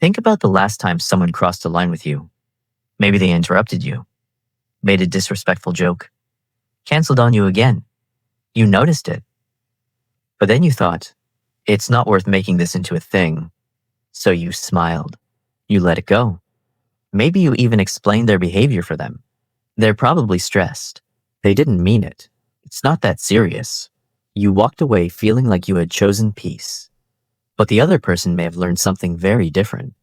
Think about the last time someone crossed a line with you. Maybe they interrupted you, made a disrespectful joke, canceled on you again. You noticed it. But then you thought, it's not worth making this into a thing. So you smiled. You let it go. Maybe you even explained their behavior for them. They're probably stressed. They didn't mean it. It's not that serious. You walked away feeling like you had chosen peace. But the other person may have learned something very different.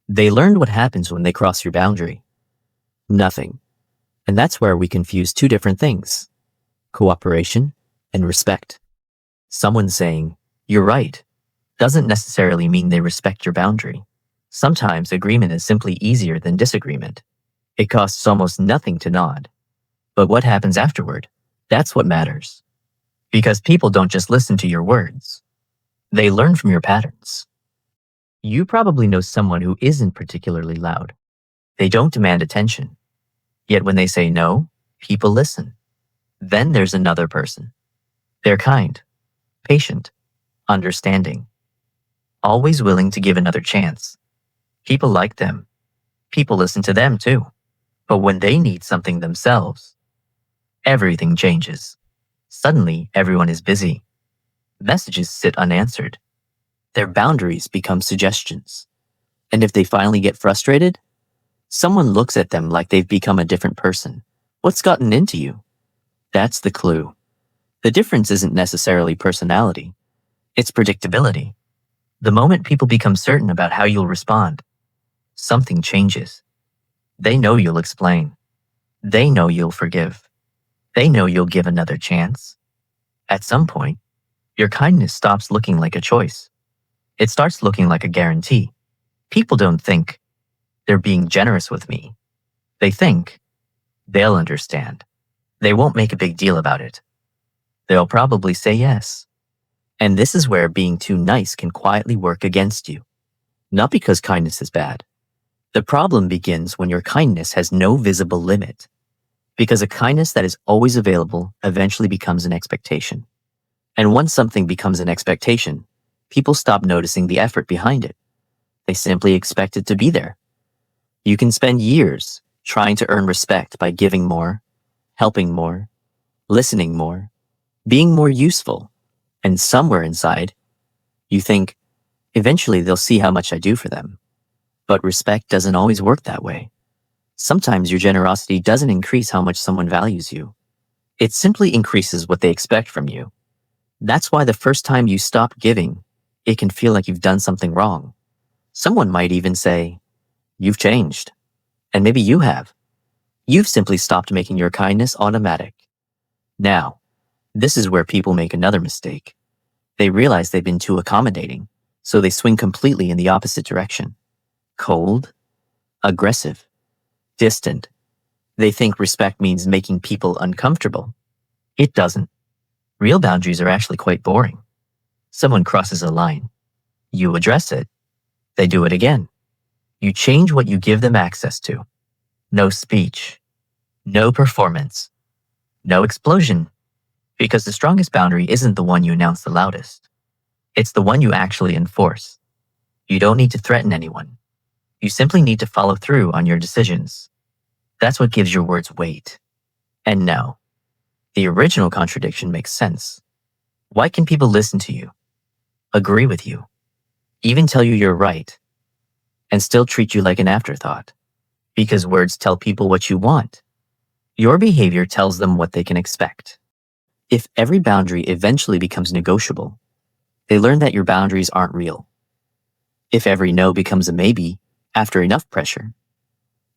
They learned what happens when they cross your boundary. Nothing. And that's where we confuse two different things: cooperation and respect. Someone saying, "You're right," doesn't necessarily mean they respect your boundary. Sometimes agreement is simply easier than disagreement. It costs almost nothing to nod. But what happens afterward? That's what matters. Because people don't just listen to your words. They learn from your patterns. You probably know someone who isn't particularly loud. They don't demand attention. Yet when they say no, people listen. Then there's another person. They're kind, patient, understanding, always willing to give another chance. People like them. People listen to them too. But when they need something themselves, everything changes. Suddenly, everyone is busy. Messages sit unanswered. Their boundaries become suggestions. And if they finally get frustrated, someone looks at them like they've become a different person. What's gotten into you? That's the clue. The difference isn't necessarily personality. It's predictability. The moment people become certain about how you'll respond, something changes. They know you'll explain. They know you'll forgive. They know you'll give another chance. At some point, your kindness stops looking like a choice. It starts looking like a guarantee. People don't think, they're being generous with me. They think, they'll understand. They won't make a big deal about it. They'll probably say yes. And this is where being too nice can quietly work against you. Not because kindness is bad. The problem begins when your kindness has no visible limit. Because a kindness that is always available eventually becomes an expectation. And once something becomes an expectation, people stop noticing the effort behind it. They simply expect it to be there. You can spend years trying to earn respect by giving more, helping more, listening more, being more useful. And somewhere inside, you think, eventually they'll see how much I do for them. But respect doesn't always work that way. Sometimes your generosity doesn't increase how much someone values you. It simply increases what they expect from you. That's why the first time you stop giving, it can feel like you've done something wrong. Someone might even say, "You've changed." And maybe you have. You've simply stopped making your kindness automatic. Now, this is where people make another mistake. They realize they've been too accommodating, so they swing completely in the opposite direction. Cold, aggressive, distant. They think respect means making people uncomfortable. It doesn't. Real boundaries are actually quite boring. Someone crosses a line. You address it. They do it again. You change what you give them access to. No speech. No performance. No explosion. Because the strongest boundary isn't the one you announce the loudest. It's the one you actually enforce. You don't need to threaten anyone. You simply need to follow through on your decisions. That's what gives your words weight. And no, the original contradiction makes sense. Why can people listen to you, agree with you, even tell you you're right, and still treat you like an afterthought? Because words tell people what you want. Your behavior tells them what they can expect. If every boundary eventually becomes negotiable, they learn that your boundaries aren't real. If every no becomes a maybe after enough pressure,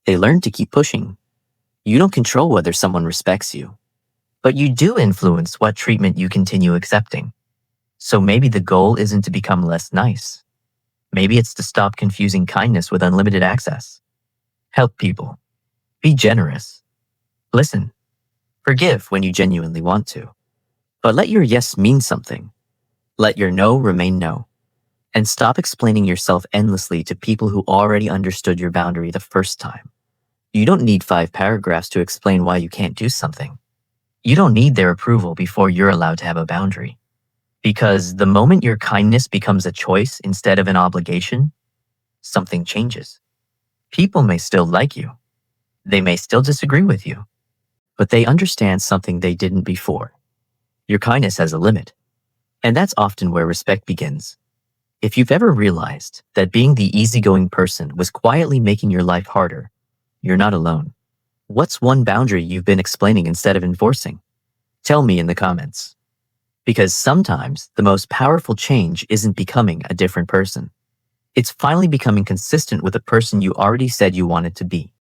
they learn to keep pushing. You don't control whether someone respects you, but you do influence what treatment you continue accepting. So maybe the goal isn't to become less nice. Maybe it's to stop confusing kindness with unlimited access. Help people. Be generous. Listen. Forgive when you genuinely want to. But let your yes mean something. Let your no remain no. And stop explaining yourself endlessly to people who already understood your boundary the first time. You don't need 5 paragraphs to explain why you can't do something. You don't need their approval before you're allowed to have a boundary. Because the moment your kindness becomes a choice instead of an obligation, something changes. People may still like you. They may still disagree with you, but they understand something they didn't before. Your kindness has a limit, and that's often where respect begins. If you've ever realized that being the easygoing person was quietly making your life harder, you're not alone. What's one boundary you've been explaining instead of enforcing? Tell me in the comments. Because sometimes the most powerful change isn't becoming a different person. It's finally becoming consistent with the person you already said you wanted to be.